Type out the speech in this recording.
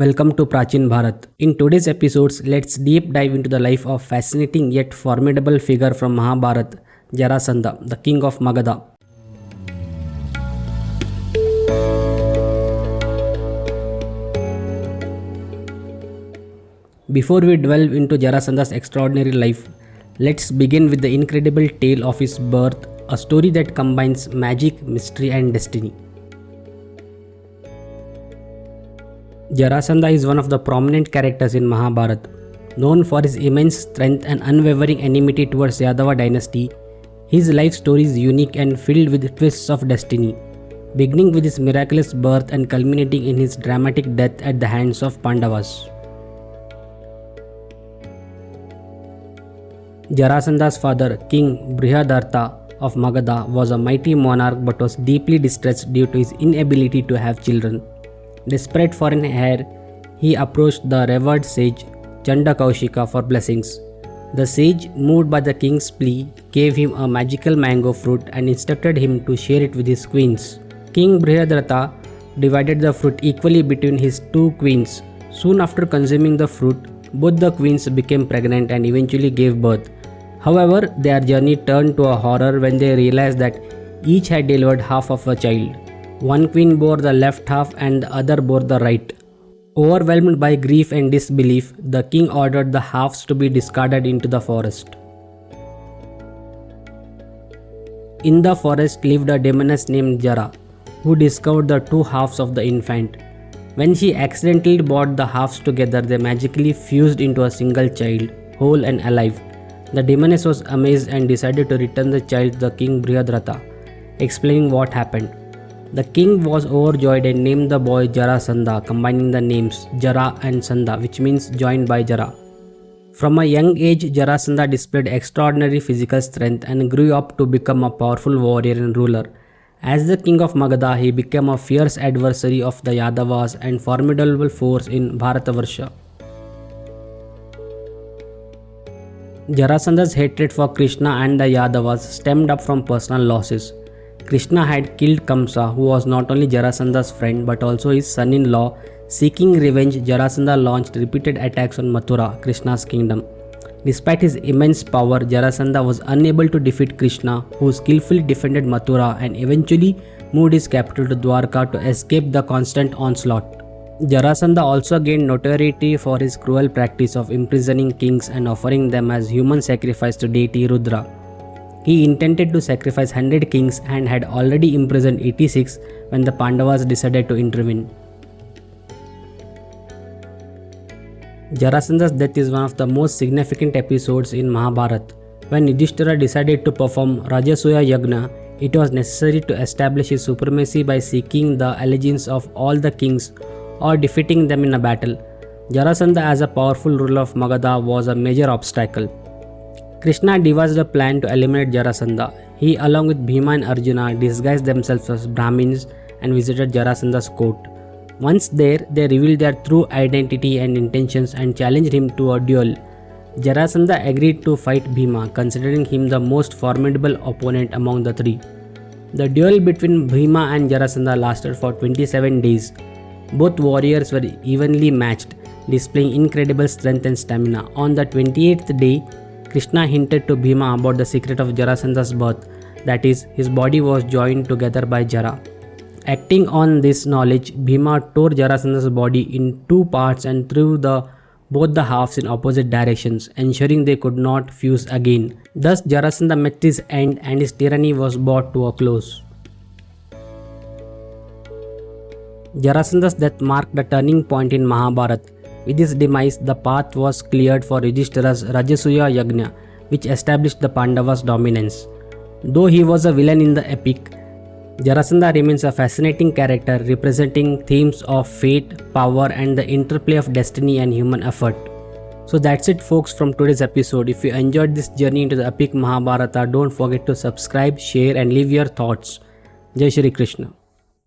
Welcome to Prachin Bharath. In today's episodes, let's deep dive into the life of fascinating yet formidable figure from Mahabharata, Jarasandha, the king of Magadha. Before we delve into Jarasandha's extraordinary life, let's begin with the incredible tale of his birth, a story that combines magic, mystery, and destiny. Jarasandha is one of the prominent characters in Mahabharata. Known for his immense strength and unwavering enmity towards Yadava dynasty, his life story is unique and filled with twists of destiny, beginning with his miraculous birth and culminating in his dramatic death at the hands of Pandavas. Jarasandha's father, King Brihadartha of Magadha, was a mighty monarch but was deeply distressed due to his inability to have children. Desperate for an heir, he approached the revered sage Chandakaushika for blessings. The sage, moved by the king's plea, gave him a magical mango fruit and instructed him to share it with his queens. King Brihadartha divided the fruit equally between his two queens. Soon after consuming the fruit, both the queens became pregnant and eventually gave birth. However, their journey turned to a horror when they realized that each had delivered half of a child. One queen bore the left half and the other bore the right. Overwhelmed by grief and disbelief, the king ordered the halves to be discarded into the forest. In the forest lived a demoness named Jara, who discovered the two halves of the infant. When she accidentally brought the halves together, they magically fused into a single child, whole and alive. The demoness was amazed and decided to return the child to the king Brihadartha, explaining what happened. The king was overjoyed and named the boy Jarasandha, combining the names Jara and Sandha, which means joined by Jara. From a young age, Jarasandha displayed extraordinary physical strength and grew up to become a powerful warrior and ruler. As the king of Magadha, he became a fierce adversary of the Yadavas and formidable force in Bharatavarsha. Jarasandha's hatred for Krishna and the Yadavas stemmed up from personal losses. Krishna had killed Kamsa, who was not only Jarasandha's friend but also his son-in-law. Seeking revenge, Jarasandha launched repeated attacks on Mathura, Krishna's kingdom. Despite his immense power, Jarasandha was unable to defeat Krishna, who skillfully defended Mathura and eventually moved his capital to Dwarka to escape the constant onslaught. Jarasandha also gained notoriety for his cruel practice of imprisoning kings and offering them as human sacrifice to deity Rudra. He intended to sacrifice 100 kings and had already imprisoned 86 when the Pandavas decided to intervene. Jarasandha's death is one of the most significant episodes in Mahabharata. When Yudhishthira decided to perform Rajasuya Yagna, it was necessary to establish his supremacy by seeking the allegiance of all the kings or defeating them in a battle. Jarasandha, as a powerful ruler of Magadha, was a major obstacle. Krishna devised a plan to eliminate Jarasandha. He, along with Bhima and Arjuna, disguised themselves as Brahmins and visited Jarasandha's court. Once there, they revealed their true identity and intentions and challenged him to a duel. Jarasandha agreed to fight Bhima, considering him the most formidable opponent among the three. The duel between Bhima and Jarasandha lasted for 27 days. Both warriors were evenly matched, displaying incredible strength and stamina. On the 28th day, Krishna hinted to Bhima about the secret of Jarasandha's birth, that is, his body was joined together by Jara. Acting on this knowledge, Bhima tore Jarasandha's body in two parts and threw both the halves in opposite directions, ensuring they could not fuse again. Thus, Jarasandha met his end and his tyranny was brought to a close. Jarasandha's death marked a turning point in Mahabharata. With his demise, the path was cleared for Yudhishthira's Rajasuya Yagna, which established the Pandavas' dominance. Though he was a villain in the epic, Jarasandha remains a fascinating character representing themes of fate, power, and the interplay of destiny and human effort. So that's it, folks, from today's episode. If you enjoyed this journey into the epic Mahabharata, don't forget to subscribe, share, and leave your thoughts. Jai Shri Krishna.